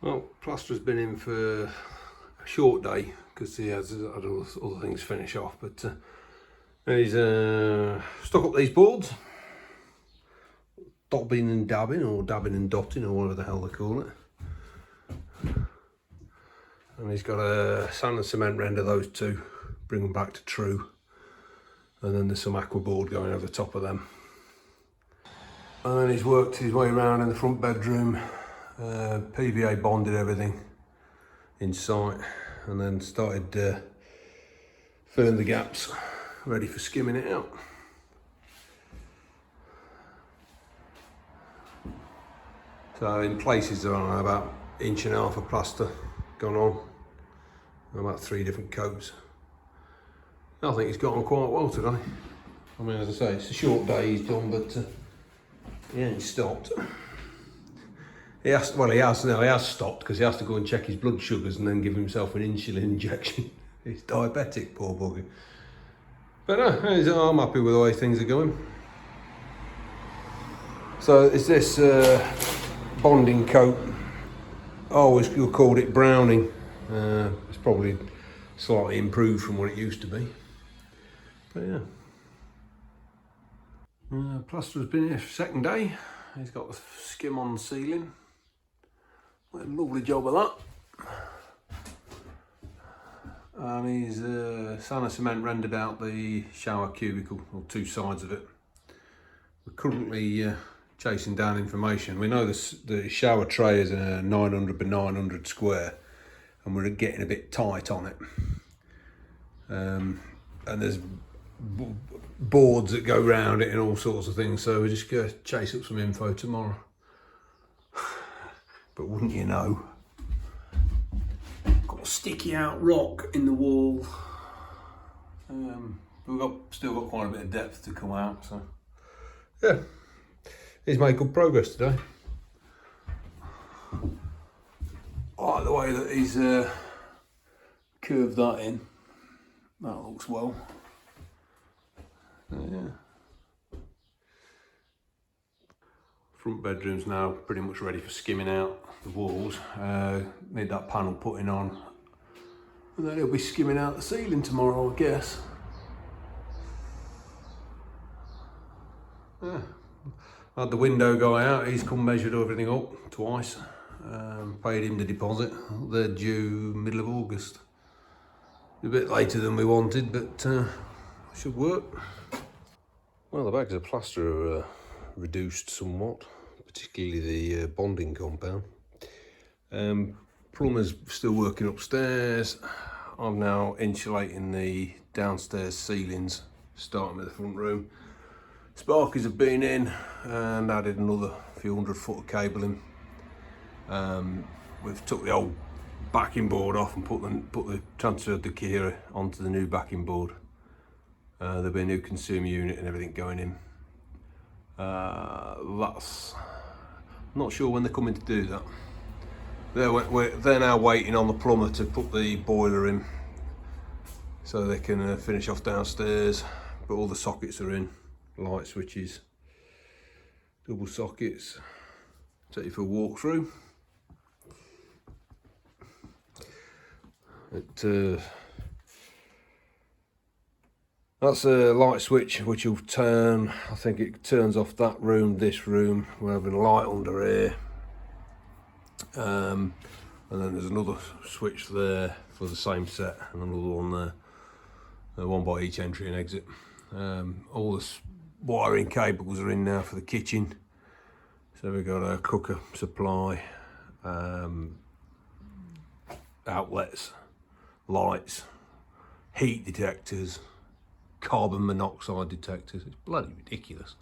Well, plasterer's been in for a short day because he has other things to finish off, but he's stuck up these boards, dobbing and dabbing, or dabbing and dotting, or whatever the hell they call it. And he's got a sand and cement render those two, bring them back to true, and then there's some aqua board going over the top of them. And then he's worked his way around in the front bedroom, PVA bonded everything in sight, and then started filling the gaps, ready for skimming it out. So in places there are about 1.5 inches of plaster gone on, about 3 different coats. I think he's got on quite well today. I mean, as I say, it's a short day he's done, but he ain't stopped. He has stopped because he has to go and check his blood sugars and then give himself an insulin injection. He's diabetic, poor bugger. But no, I'm happy with the way things are going. So is this bonding coat? I always called it browning. It's probably slightly improved from what it used to be. But yeah. Plasterer's been here for 2nd day. He's got the skim on the ceiling. A lovely job of that. And he's sand and cement rendered out the shower cubicle, or 2 sides of it. We're currently chasing down information. We know the shower tray is a 900 by 900 square, and we're getting a bit tight on it. And there's boards that go round it and all sorts of things, so we're just going to chase up some info tomorrow. But wouldn't you know, got a sticky out rock in the wall. We've still got quite a bit of depth to come out, so yeah, he's made good progress today. I like the way that he's curved that in. That looks well. Yeah. Front bedroom's now pretty much ready for skimming out the walls. Need that panel putting on, and then he'll be skimming out the ceiling tomorrow, I guess. Yeah. I had the window guy out. He's come measured everything up twice. Paid him the deposit. They're due middle of August. A bit later than we wanted, but should work. Well, the bags of plaster are reduced somewhat, particularly the bonding compound. Plumber's still working upstairs. I'm now insulating the downstairs ceilings, starting with the front room. Sparkies have been in and added another few 100 foot of cabling. We've took the old backing board off and transferred the gear onto the new backing board. There'll be a new consumer unit and everything going in. That's not sure when they're coming to do that. They're now waiting on the plumber to put the boiler in, so they can finish off downstairs. But all the sockets are in, light switches, double sockets. Take you for a walk through. That's a light switch which will turn, I think it turns off that room, this room. We're having a light under here. And then there's another switch there for the same set, and another one there. One by each entry and exit. All the wiring cables are in now for the kitchen. So we've got a cooker supply, outlets, lights, heat detectors, carbon monoxide detectors. It's bloody ridiculous.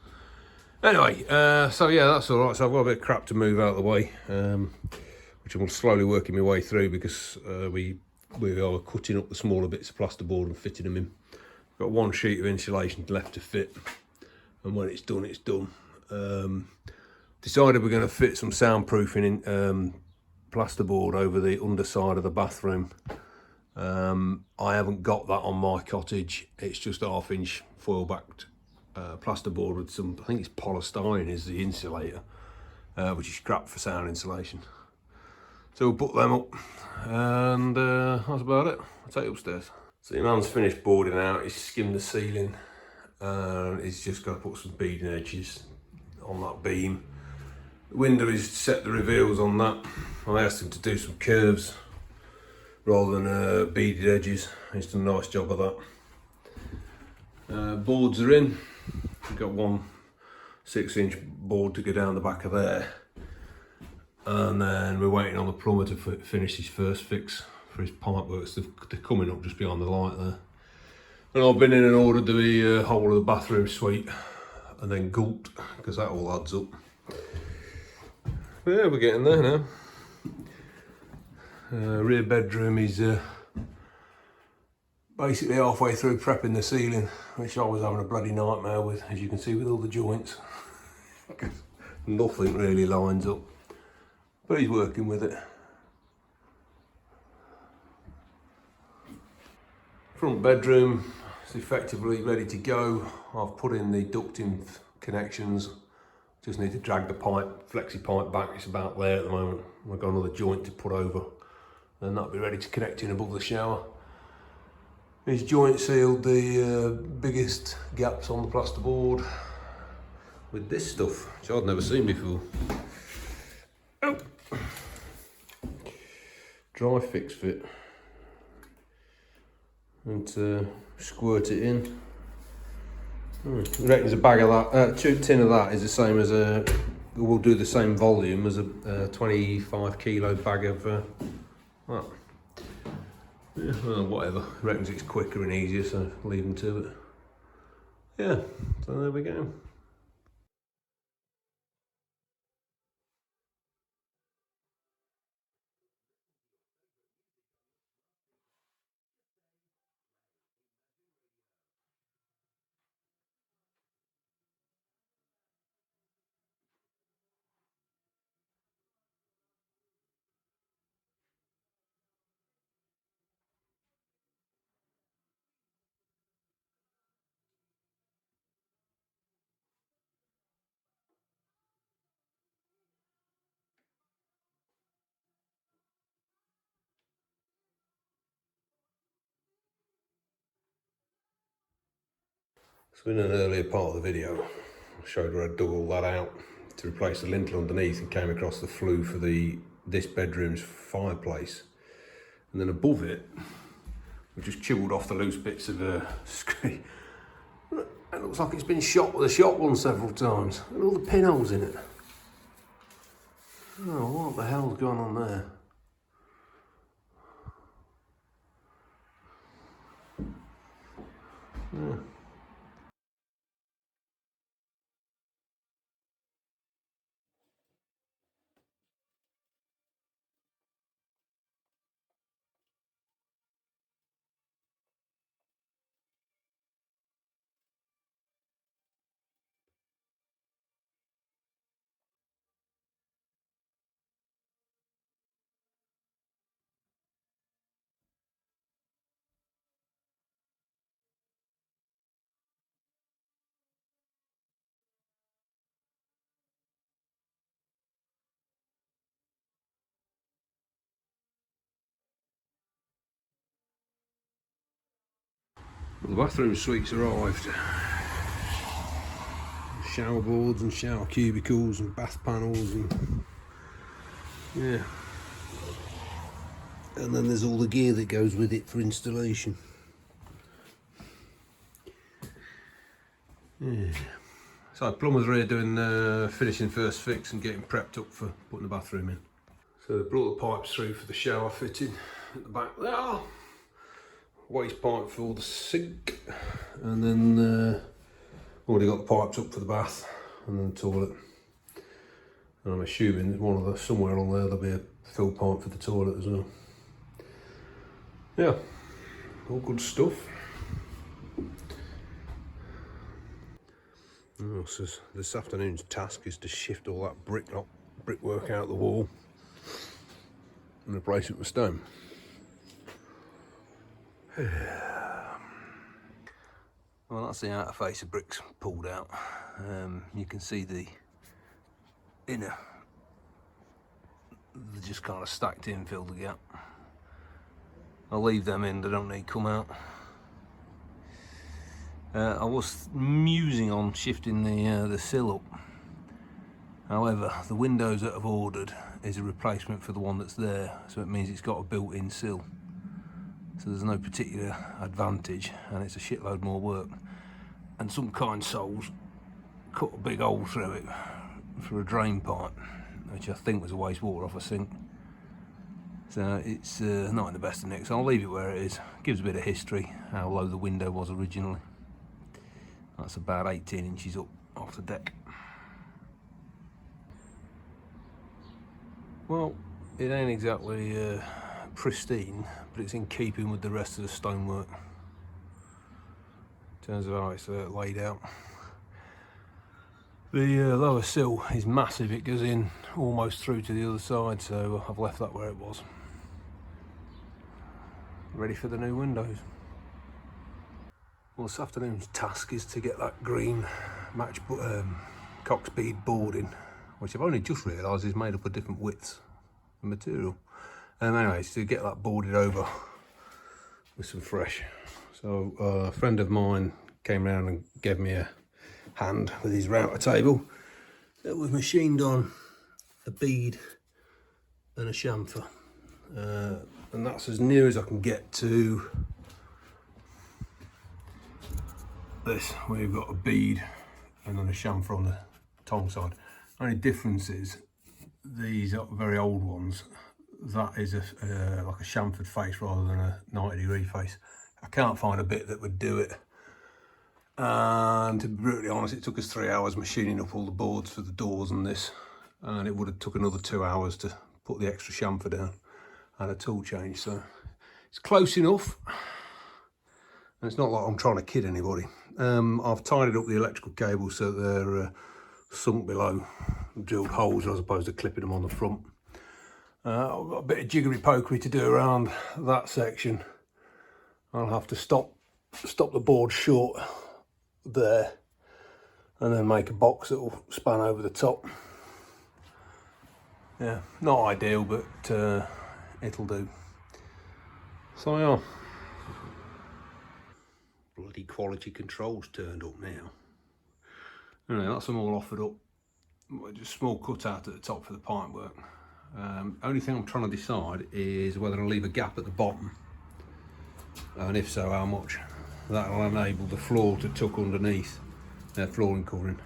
Anyway, so yeah, that's all right. So I've got a bit of crap to move out of the way, which I'm slowly working my way through, because we are cutting up the smaller bits of plasterboard and fitting them in. Got 1 sheet of insulation left to fit, and when it's done, it's done. Decided we're going to fit some soundproofing in plasterboard over the underside of the bathroom. I haven't got that on my cottage. It's just 1/2 inch foil backed plasterboard with some, I think it's polystyrene is the insulator, which is crap for sound insulation. So we'll put them up, and that's about it. I'll take it upstairs. So your man's finished boarding out, he's skimmed the ceiling, and he's just got to put some beading edges on that beam. The window, he's set the reveals on that. I asked him to do some curves rather than beaded edges. He's done a nice job of that. Boards are in. We've got one 6-inch board to go down the back of there, and then we're waiting on the plumber to finish his first fix for his pipe works. They're coming up just behind the light there. And I've been in and ordered the whole of the bathroom suite, and then gulped, because that all adds up. But yeah, we're getting there now. Rear bedroom is basically halfway through prepping the ceiling, which I was having a bloody nightmare with, as you can see with all the joints. Nothing really lines up, but he's working with it. Front bedroom is effectively ready to go. I've put in the ducting connections. Just need to drag the pipe, flexi pipe back. It's about there at the moment. I've got another joint to put over, and that'll be ready to connect in above the shower. He's joint sealed the biggest gaps on the plasterboard with this stuff, which I'd never seen before. Oh. Dry fix fit, and squirt it in. I reckon a bag of that, tin of that is the same as we'll do the same volume as a 25 kilo bag of that. Yeah, well, whatever. Reckons it's quicker and easier, so leave them to it. Yeah, so there we go. So in an earlier part of the video, I showed where I dug all that out to replace the lintel underneath, and came across the flue for this bedroom's fireplace. And then above it, we just chilled off the loose bits of screen. It looks like it's been shot with a shotgun several times. And all the pinholes in it. Oh, what the hell's going on there? Yeah. Well, the bathroom suite's arrived. Shower boards and shower cubicles and bath panels and yeah. And then there's all the gear that goes with it for installation. Yeah. So plumbers are here doing finishing first fix and getting prepped up for putting the bathroom in. So they brought the pipes through for the shower fitting at the back there. Waste pipe for the sink, and then already got the pipes up for the bath and then the toilet. And I'm assuming somewhere along there there'll be a fill pipe for the toilet as well. Yeah, all good stuff. Oh, so this afternoon's task is to shift all that brickwork out the wall and replace it with stone. Well, that's the outer face of bricks pulled out. You can see the inner they're just kind of stacked in, fill the gap. I'll leave them in, they don't need to come out. I was musing on shifting the sill up. However, the windows that I've ordered is a replacement for the one that's there, so it means it's got a built-in sill. So there's no particular advantage, and it's a shitload more work. And some kind souls cut a big hole through it for a drain pipe, which I think was a wastewater off a sink. So it's not in the best of nick, so I'll leave it where it is. Gives a bit of history, how low the window was originally. That's about 18 inches up off the deck. Well, it ain't exactly pristine, but it's in keeping with the rest of the stonework in terms of how it's laid out. The lower sill is massive, it goes in almost through to the other side, so I've left that where it was. Ready for the new windows. Well, this afternoon's task is to get that green match Cox bead boarding, which I've only just realised is made up of different widths of material. Anyways, to get that boarded over with some fresh. So a friend of mine came round and gave me a hand with his router table that was machined on a bead and a chamfer. And that's as near as I can get to this, where you've got a bead and then a chamfer on the tongue side. The only difference is these are very old ones. That is like a chamfered face rather than a 90-degree face. I can't find a bit that would do it. And to be brutally honest, it took us 3 hours machining up all the boards for the doors and this, and it would have took another 2 hours to put the extra chamfer down and a tool change. So it's close enough, and it's not like I'm trying to kid anybody. I've tidied up the electrical cables so they're sunk below, drilled holes as opposed to clipping them on the front. I've got a bit of jiggery pokery to do around that section. I'll have to stop the board short there and then make a box that will span over the top. Yeah, not ideal, but it'll do. So yeah, bloody quality controls turned up now. Anyway, that's them all offered up. Just small cutout at the top for the pipe work. Only thing I'm trying to decide is whether I'll leave a gap at the bottom, and if so, how much. That'll enable the floor to tuck underneath their flooring covering.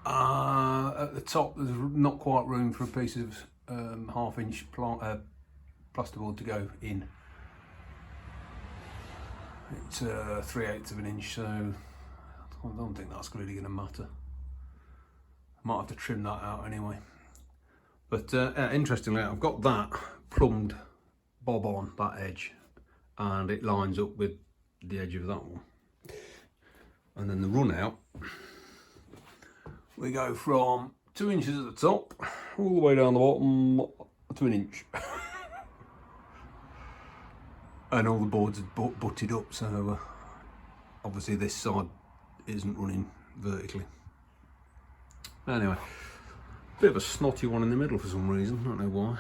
At the top, there's not quite room for a piece of 1/2-inch plasterboard to go in. It's 3/8 of an inch, so I don't think that's really going to matter. Might have to trim that out anyway. But interestingly, I've got that plumbed bob on that edge, and it lines up with the edge of that one. And then the run out, we go from 2 inches at the top all the way down the bottom to 1 inch. And all the boards are butted up, so obviously this side isn't running vertically. Anyway, bit of a snotty one in the middle for some reason, I don't know why.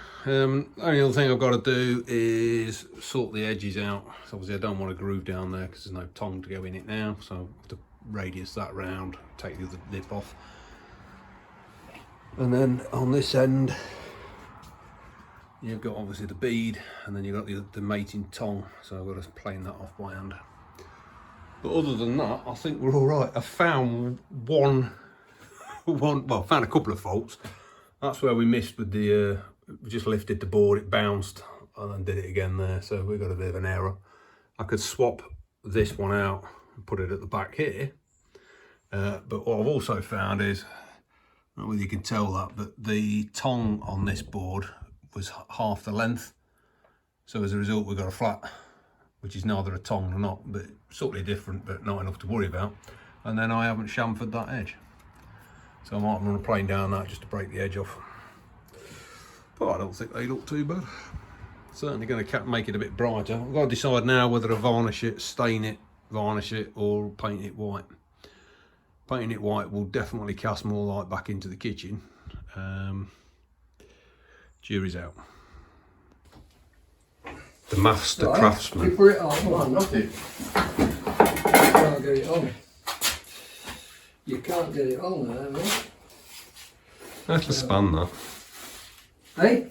Only other thing I've got to do is sort the edges out. So obviously I don't want a groove down there because there's no tongue to go in it now, so I have to radius that round, take the other lip off. And then on this end, you've got obviously the bead, and then you've got the mating tongue, so I've got to plane that off by hand. But other than that, I think we're all right. I found found a couple of faults. That's where we missed with the, we just lifted the board, it bounced, and then did it again there, so we got a bit of an error. I could swap this one out and put it at the back here, but what I've also found is, I don't know whether you can tell that, but the tongue on this board was half the length, so as a result we've got a flat, which is neither a tongue nor not, but slightly different, but not enough to worry about. And then I haven't chamfered that edge, so I might run a plane down that just to break the edge off. But I don't think they look too bad. Certainly going to make it a bit brighter. I've got to decide now whether to varnish it, stain it, varnish it, or paint it white. Painting it white will definitely cast more light back into the kitchen, Jury's out. The master Right, craftsman. you put it on. Come on, not it. You can't get it on. You can't get it on there, mate. That's a span, that. Hey,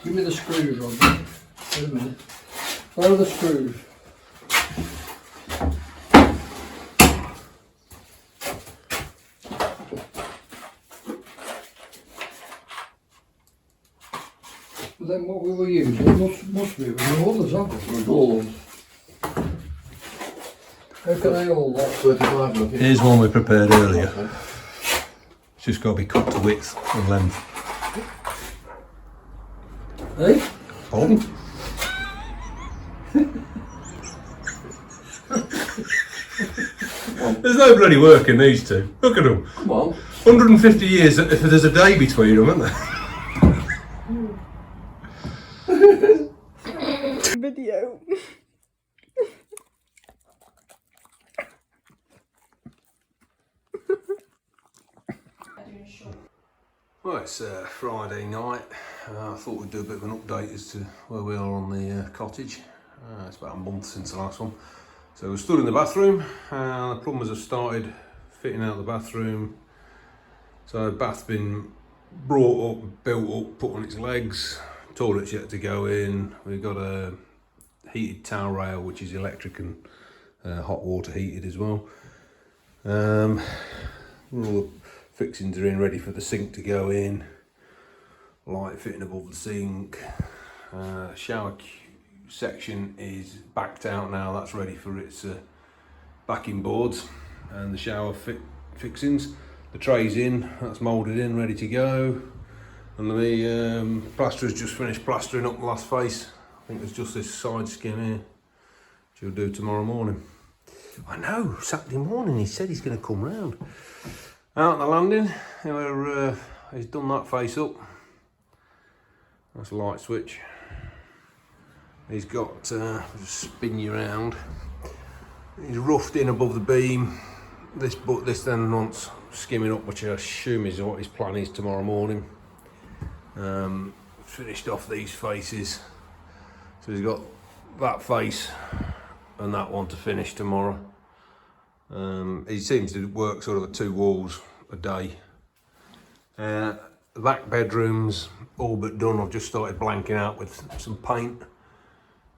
give me the screws, Rob. Wait a minute. Where are the screws? But then what we were using must be with the others, haven't we? With all of them. How can I hold that? 35 look. Here's one we prepared earlier. It's just got to be cut to width and length. Hey? Pardon? There's no bloody work in these two. Look at them. Come on. 150 years if there's a day between them, isn't there? Video. Well, it's Friday night. I thought we'd do a bit of an update as to where we are on the cottage. It's about a month since the last one. So we're stood in the bathroom. The plumbers have started fitting out the bathroom. So the bath's been brought up, built up, put on its legs. Toilet's yet to go in. We've got a heated towel rail, which is electric and hot water heated as well. All the fixings are in, ready for the sink to go in. Light fitting above the sink. Shower section is backed out now. That's ready for its backing boards and the shower fixings. The tray's in. That's moulded in, ready to go. And the plasterer's just finished plastering up the last face. I think there's just this side skim here, which he'll do tomorrow morning. I know, Saturday morning he said he's going to come round. Out on the landing, where he's done that face up. That's a light switch. He's got, just spin you around. He's roughed in above the beam. This then wants skimming up, which I assume is what his plan is tomorrow morning. Finished off these faces. So he's got that face and that one to finish tomorrow. He seems to work sort of 2 walls a day. The back bedroom's all but done. I've just started blanking out with some paint.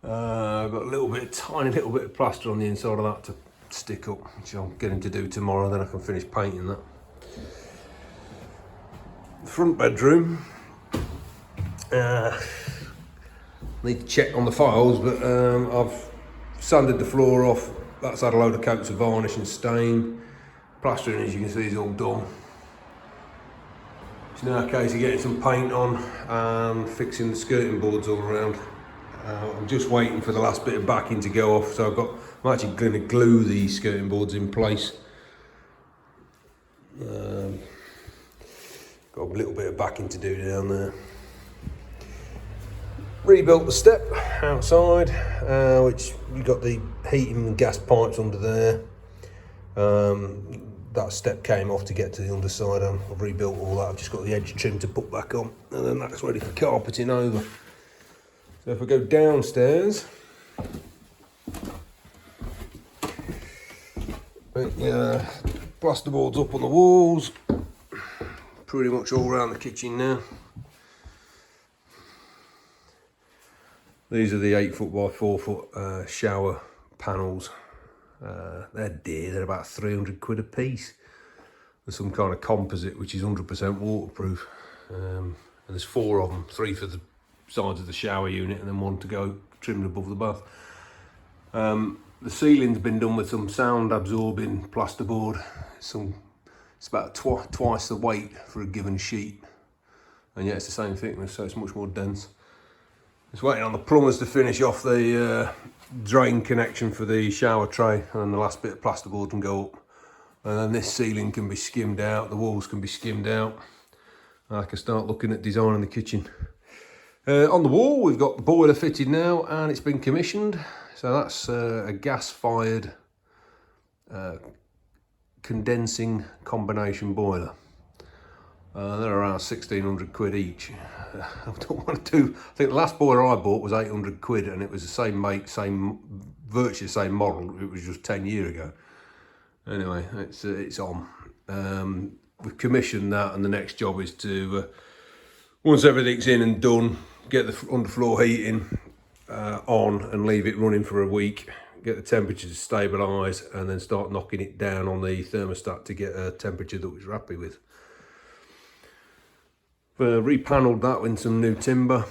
I've got tiny little bit of plaster on the inside of that to stick up, which I'll get him to do tomorrow, then I can finish painting that. The front bedroom, need to check on the files, but I've sanded the floor off. That's had a load of coats of varnish and stain. Plastering, as you can see, is all done. It's now a case of getting some paint on and fixing the skirting boards all around. I'm just waiting for the last bit of backing to go off, so I'm actually going to glue the skirting boards in place. Got a little bit of backing to do down there. Rebuilt the step outside, which you got the heating and gas pipes under there. That step came off to get to the underside. I've rebuilt all that. I've just got the edge trim to put back on, and then that's ready for carpeting over. So if we go downstairs, plasterboards up on the walls, pretty much all around the kitchen now. These are the 8 foot by 4 foot shower panels. They're dear, they're about 300 quid a piece. There's some kind of composite which is 100% waterproof. And there's 4 of them, 3 for the sides of the shower unit and then 1 to go trimmed above the bath. The ceiling's been done with some sound absorbing plasterboard. It's about twice the weight for a given sheet, and yet it's the same thickness, so it's much more dense. Just waiting on the plumbers to finish off the drain connection for the shower tray, and then the last bit of plasterboard can go up. And then this ceiling can be skimmed out, the walls can be skimmed out. I can start looking at designing the kitchen. On the wall, we've got the boiler fitted now, and it's been commissioned. So that's a gas-fired condensing combination boiler. They're around 1,600 quid each. I don't want to do, I think the last boiler I bought was 800 quid and it was the same make, virtually the same model. It was just 10 years ago. Anyway, it's on. We've commissioned that, and the next job is to, once everything's in and done, get the underfloor heating on and leave it running for a week, get the temperature to stabilise, and then start knocking it down on the thermostat to get a temperature that we're happy with. Repanelled that with some new timber,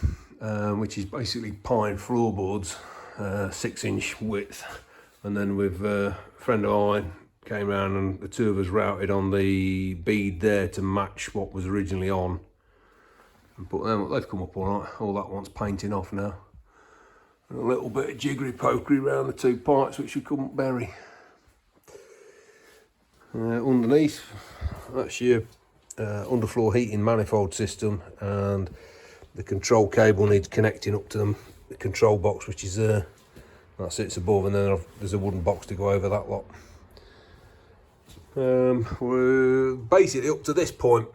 which is basically pine floorboards, 6-inch width, and then with a friend of mine came around and the two of us routed on the bead there to match what was originally on, and put them. They've come up all right. All that wants painting off now, and a little bit of jiggery pokery around the two pipes which we couldn't bury. Underneath, that's your underfloor heating manifold system, and the control cable needs connecting up to the control box, which is there. That sits above, and then there's a wooden box to go over that lot. We're basically up to this point,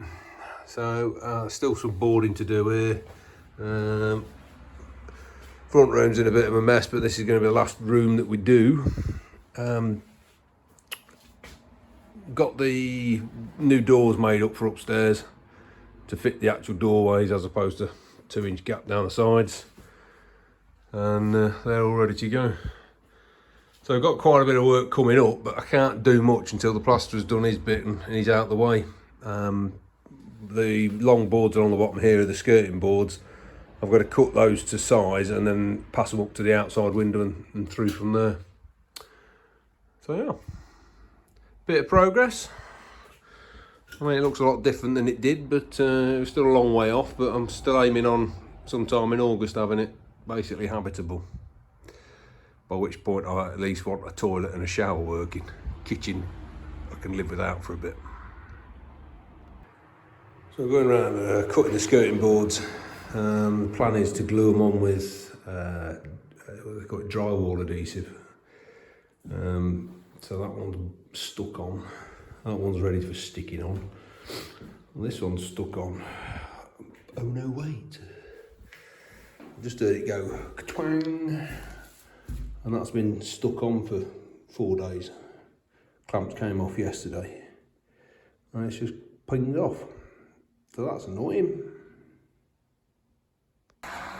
so still some boarding to do here. Front room's in a bit of a mess, but this is going to be the last room that we do. Got the new doors made up for upstairs to fit the actual doorways as opposed to 2-inch gap down the sides, and they're all ready to go. So I've got quite a bit of work coming up, but I can't do much until the plasterer's done his bit and he's out the way. The long boards are on the bottom here are the skirting boards. I've got to cut those to size and then pass them up to the outside window and through from there. So yeah, bit of progress. I mean, it looks a lot different than it did, but it's still a long way off, but I'm still aiming on sometime in August having it basically habitable. By which point I at least want a toilet and a shower working. Kitchen I can live without for a bit. So we're going around cutting the skirting boards. The plan is to glue them on with they call it drywall adhesive. So that one's stuck on. That one's ready for sticking on. And this one's stuck on. Oh no, wait. Just heard it go twang. And that's been stuck on for 4 days. Clamps came off yesterday. And it's just pinged off. So that's annoying.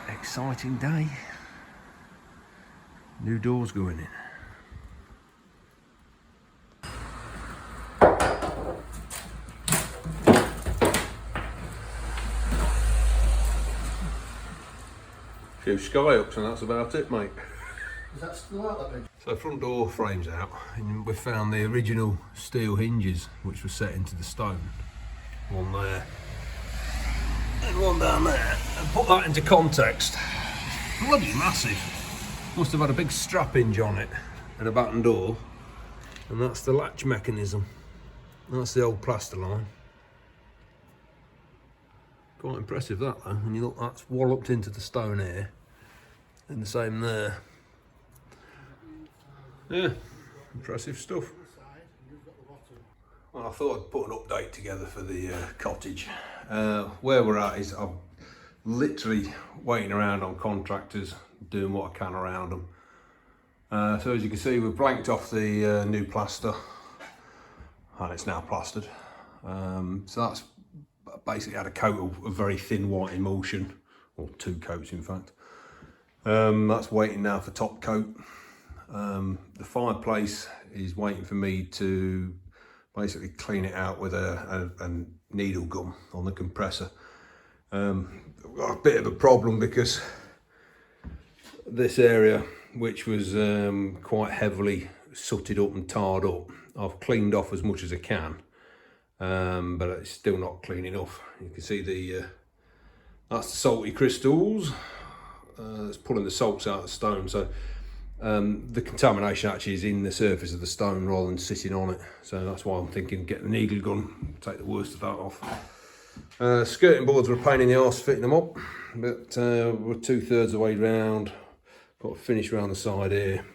Exciting day. New doors going in. A few sky ups and that's about it, mate. Is that still out there? So front door frame's out, and we found the original steel hinges which were set into the stone. One there and one down there. And put that into context. Bloody massive. Must have had a big strap hinge on it and a batten door. And that's the latch mechanism. That's the old plaster line. Quite impressive that though. And you look, that's walloped into the stone here. And the same there. Yeah, impressive stuff. Well, I thought I'd put an update together for the cottage. Where we're at is I'm literally waiting around on contractors, doing what I can around them. So as you can see, we've blanked off the new plaster, and it's now plastered. So that's basically had a coat of very thin white emulsion, or 2 coats in fact. That's waiting now for top coat. The fireplace is waiting for me to basically clean it out with a needle gun on the compressor. I've got a bit of a problem because this area, which was quite heavily sooted up and tarred up, I've cleaned off as much as I can, but it's still not clean enough. You can see that's the salty crystals. It's pulling the salts out of the stone. So the contamination actually is in the surface of the stone rather than sitting on it. So that's why I'm thinking get the needle gun, take the worst of that off. Skirting boards were a pain in the arse fitting them up, but we're 2/3 of the way round. Got a finish around the side here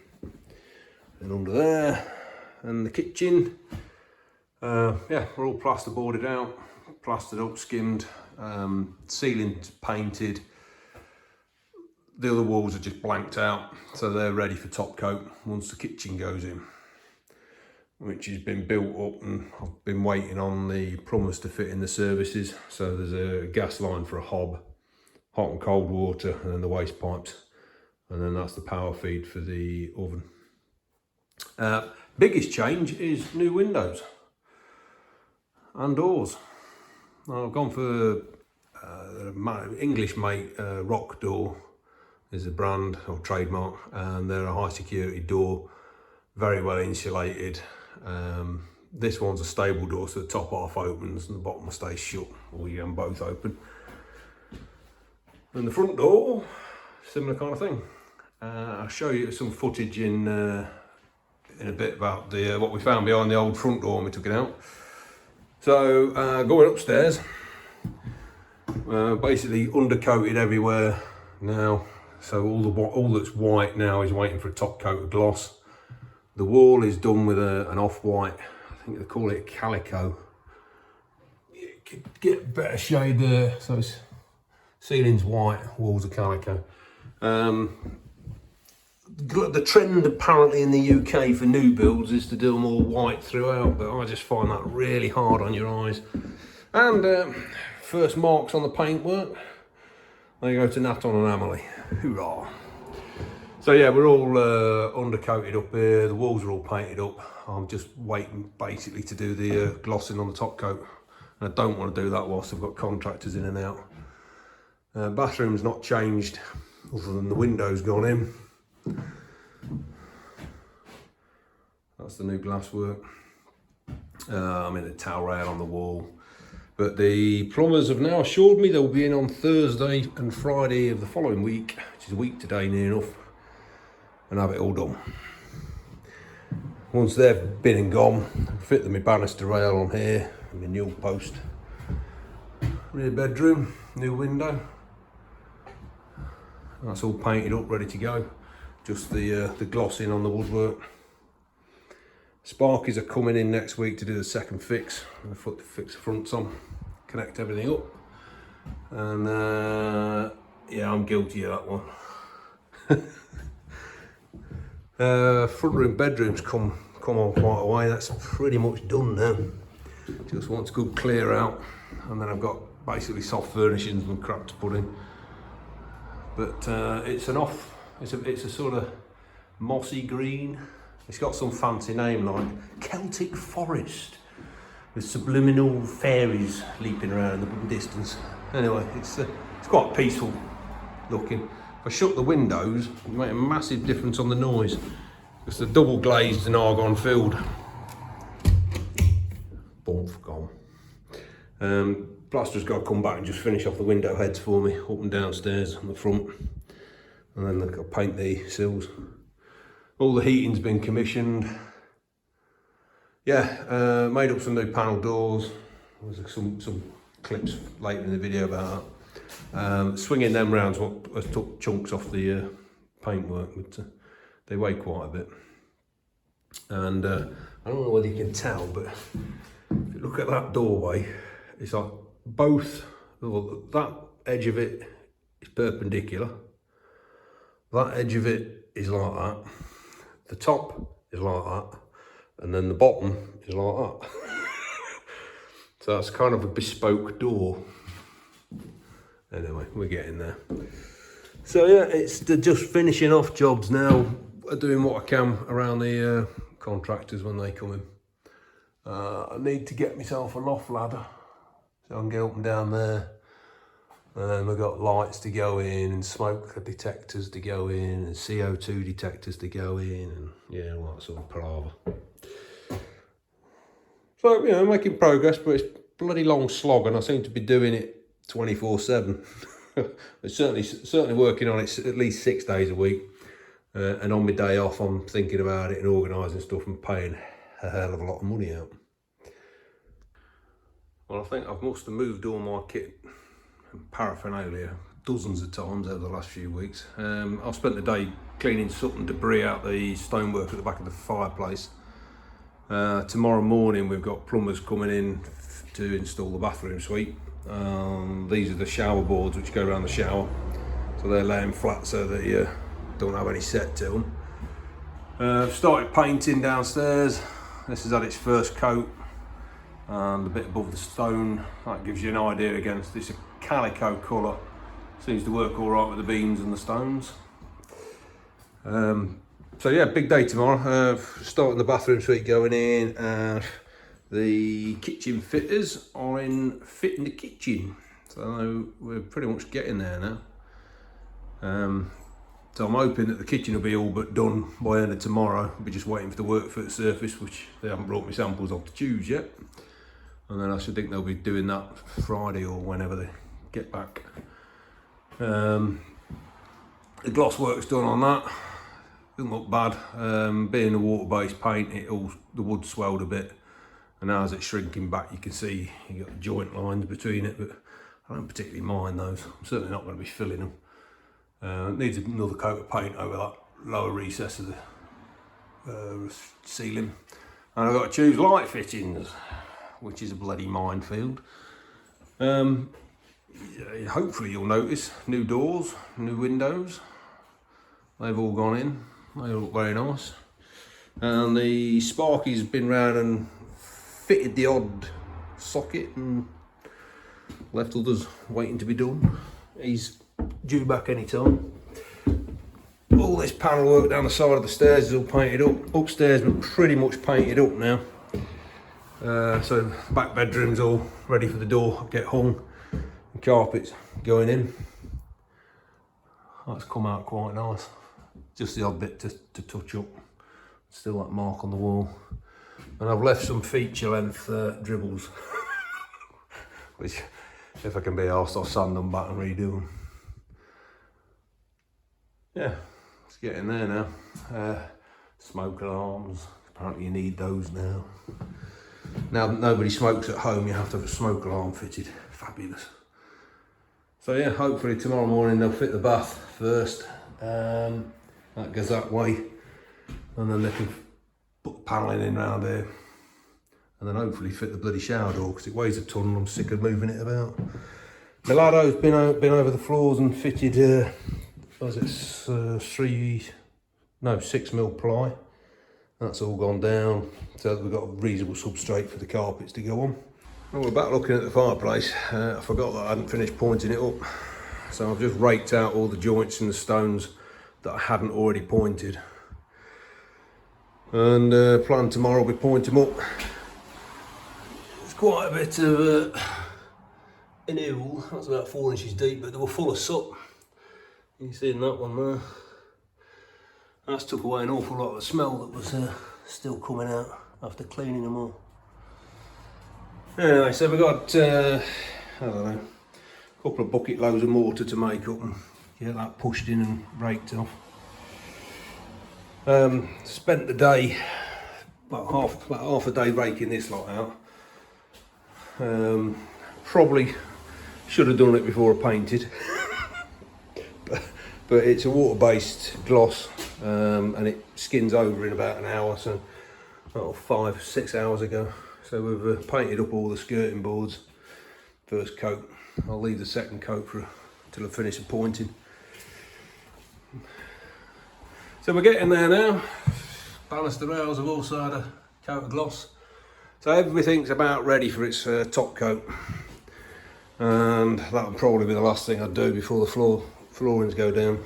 and under there, and the kitchen. Yeah, we're all plasterboarded out, plastered up, skimmed, ceiling's painted. The other walls are just blanked out, so they're ready for top coat once the kitchen goes in, which has been built up, and I've been waiting on the plumbers to fit in the services. So there's a gas line for a hob, hot and cold water, and then the waste pipes, and then that's the power feed for the oven. Biggest change is new windows and doors. I've gone for English made rock door is a brand or trademark, and they're a high security door, very well insulated. This one's a stable door, so the top half opens and the bottom stays shut, or you can both open. And the front door, similar kind of thing. I'll show you some footage in a bit about the what we found behind the old front door when we took it out. So going upstairs, basically undercoated everywhere now. So all that's white now is waiting for a top coat of gloss. The wall is done with an off-white, I think they call it calico. You could get a better shade there. So it's, ceiling's white, walls are calico. The trend apparently in the UK for new builds is to do them all white throughout, but I just find that really hard on your eyes. And first marks on the paintwork, they go to Naton and Emily. Hoorah! So yeah, we're all undercoated up here. The walls are all painted up. I'm just waiting basically to do the glossing on the top coat. And I don't want to do that whilst I've got contractors in and out. Bathroom's not changed other than the window's gone in. That's the new glass work. I mean, the towel rail on the wall. But the plumbers have now assured me they'll be in on Thursday and Friday of the following week, which is a week today near enough, and have it all done. Once they've been and gone, fit the my banister rail on here, and my newel post. Rear bedroom, new window. That's all painted up, ready to go. Just the glossing on the woodwork. Sparkies are coming in next week to do the second fix. The foot to fix the fronts on, connect everything up. And yeah, I'm guilty of that one. Front room bedrooms come on quite a way. That's pretty much done now. Just wants good clear out, and then I've got basically soft furnishings and crap to put in. But it's a sort of mossy green. It's got some fancy name like Celtic Forest with subliminal fairies leaping around in the distance. Anyway, it's quite peaceful looking. If I shut the windows, it make a massive difference on the noise because they're double glazed and argon filled. Boom, gone. Plasterer's got to come back and just finish off the window heads for me, up and downstairs on the front, and then they've got to paint the sills. All the heating's been commissioned. Yeah, made up some new panel doors. There's some clips later in the video about that. Swinging them round has took chunks off the paintwork, but they weigh quite a bit. And I don't know whether you can tell, but if you look at that doorway, it's like that edge of it is perpendicular. That edge of it is like that. The top is like that, and then the bottom is like that. So that's kind of a bespoke door. Anyway, we're getting there. So yeah, it's just finishing off jobs now, doing what I can around the contractors when they come in. I need to get myself a loft ladder so I can get up and down there. And then we've got lights to go in, and smoke detectors to go in, and CO2 detectors to go in, and yeah, all that sort of palaver. So, you know, making progress, but it's a bloody long slog, and I seem to be doing it 24/7. It's certainly working on it at least 6 days a week. And on my day off, I'm thinking about it and organising stuff and paying a hell of a lot of money out. Well, I think I must have moved all my kit and paraphernalia dozens of times over the last few weeks. I've spent the day cleaning soot and debris out the stonework at the back of the fireplace. Tomorrow morning we've got plumbers coming in to install the bathroom suite. These are the shower boards which go around the shower, so they're laying flat so that you don't have any set to them. I've started painting downstairs. This has had its first coat, and a bit above the stone. That gives you an idea against. It's a calico colour. Seems to work all right with the beams and the stones. So yeah, big day tomorrow. Starting the bathroom suite going in, and the kitchen fitters are in fitting the kitchen. So we're pretty much getting there now. So I'm hoping that the kitchen will be all but done by the end of tomorrow. I'll be just waiting for the work foot surface, which they haven't brought me samples of to choose yet. And then I should think they'll be doing that Friday or whenever they get back. The gloss work's done on that. Doesn't look bad. Being a water-based paint, the wood swelled a bit, and now as it's shrinking back, you can see you got the joint lines between it. But I don't particularly mind those. I'm certainly not going to be filling them. It needs another coat of paint over that lower recess of the ceiling, and I've got to choose light fittings, which is a bloody minefield. Hopefully you'll notice new doors, new windows. They've all gone in. They look very nice. And the Sparky's been round and fitted the odd socket and left others waiting to be done. He's due back any time. All this panel work down the side of the stairs is all painted up. Upstairs we're pretty much painted up now. So back bedroom's all ready for the door, get hung. And carpet's going in. That's come out quite nice. Just the odd bit to touch up. Still that mark on the wall. And I've left some feature length dribbles. Which, if I can be arsed, I'll sand them back and redo them. Yeah, it's getting there now. Smoke alarms. Apparently you need those now. Now that nobody smokes at home, you have to have a smoke alarm fitted. Fabulous. So yeah, hopefully tomorrow morning they'll fit the bath first. That goes that way, and then they can put paneling in around here, and then hopefully fit the bloody shower door, because it weighs a ton and I'm sick of moving it about. Milado's been over the floors and fitted, what was it, 6 mil ply. That's all gone down, so we've got a reasonable substrate for the carpets to go on. Well, we're back looking at the fireplace. I forgot that I hadn't finished pointing it up, so I've just raked out all the joints in the stones that I hadn't already pointed, and plan tomorrow will be point them up. There's quite a bit of in here, that's about 4 inches deep, but they were full of soot. You can see in that one there. That's took away an awful lot of the smell that was still coming out after cleaning them all. Anyway, so we've got, I don't know, a couple of bucket loads of mortar to make up and get that pushed in and raked off. Spent the day, about half a day raking this lot out. Probably should have done it before I painted. but it's a water-based gloss, and it skins over in about an hour, so 5-6 hours ago. So we've painted up all the skirting boards, first coat. I'll leave the second coat till I finish the pointing. So we're getting there now. Banister rails have also had a coat of gloss. So everything's about ready for its top coat. And that'll probably be the last thing I do before the floorings go down.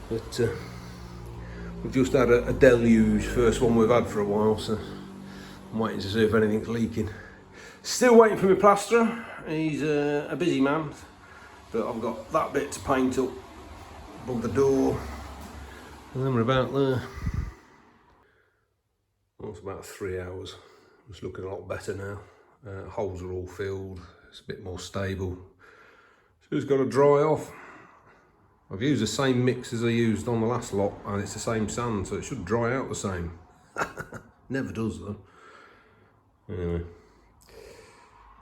But we've just had a deluge, first one we've had for a while, so I'm waiting to see if anything's leaking. Still waiting for my plasterer. He's a busy man, but I've got that bit to paint up above the door, and then we're about there. Well, it's about 3 hours. It's looking a lot better now. Holes are all filled. It's a bit more stable. So it's got to dry off. I've used the same mix as I used on the last lot, and it's the same sand, so it should dry out the same. Never does though. Anyway,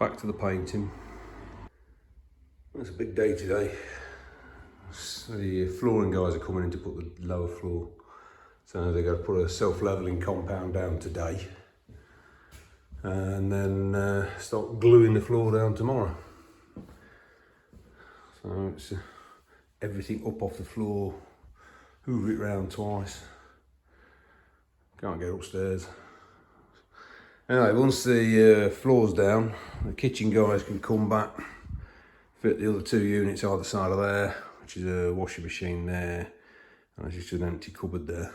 back to the painting. It's a big day today. The flooring guys are coming in to put the lower floor So they've got to put a self-leveling compound down today, and then start gluing the floor down tomorrow. So it's everything up off the floor, hoover it round twice. Can't get upstairs. Anyway, once the floor's down, the kitchen guys can come back, fit the other 2 units either side of there, which is a washing machine there, and there's just an empty cupboard there.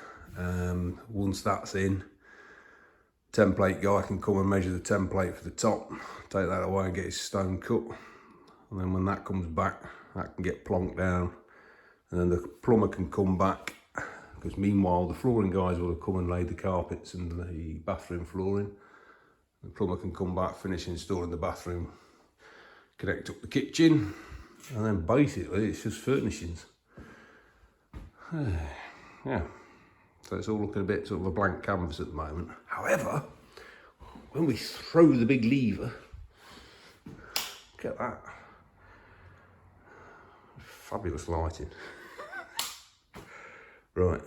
Once that's in, template guy can come and measure the template for the top, take that away and get his stone cut. And then when that comes back, that can get plonked down. And then the plumber can come back, because meanwhile the flooring guys will have come and laid the carpets and the bathroom flooring. The plumber can come back, finish installing the bathroom, connect up the kitchen, and then basically it's just furnishings. Yeah, so it's all looking a bit sort of a blank canvas at the moment. However, when we throw the big lever, look at that. Fabulous lighting. Right,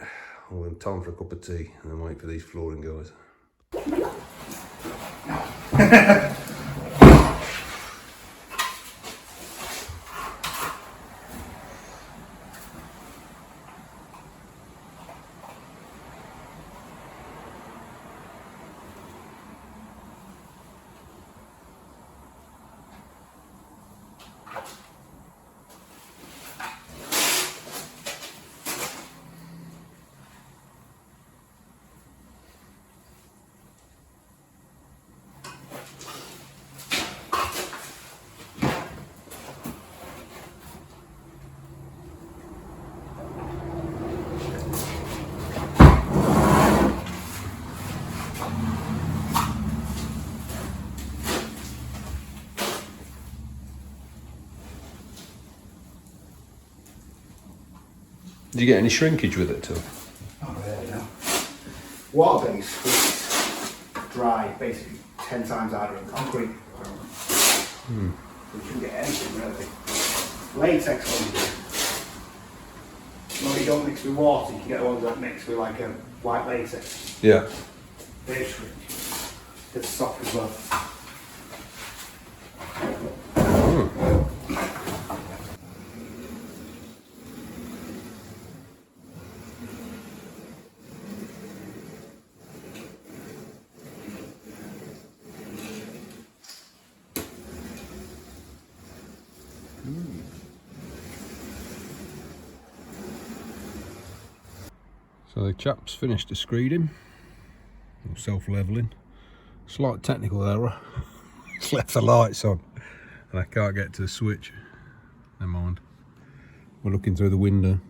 well, time for a cup of tea and then wait for these flooring guys. Did you get any shrinkage with it too? Not really, no. Water-based is dry, basically 10 times harder than concrete. You shouldn't get anything really. Latex ones, you don't mix with water, you can get the ones that mix with like a white latex. Yeah. They shrink. It's soft as well. So the chap's finished the screeding, self-leveling. Slight technical error. It's left the lights on and I can't get to the switch. Never mind. We're looking through the window.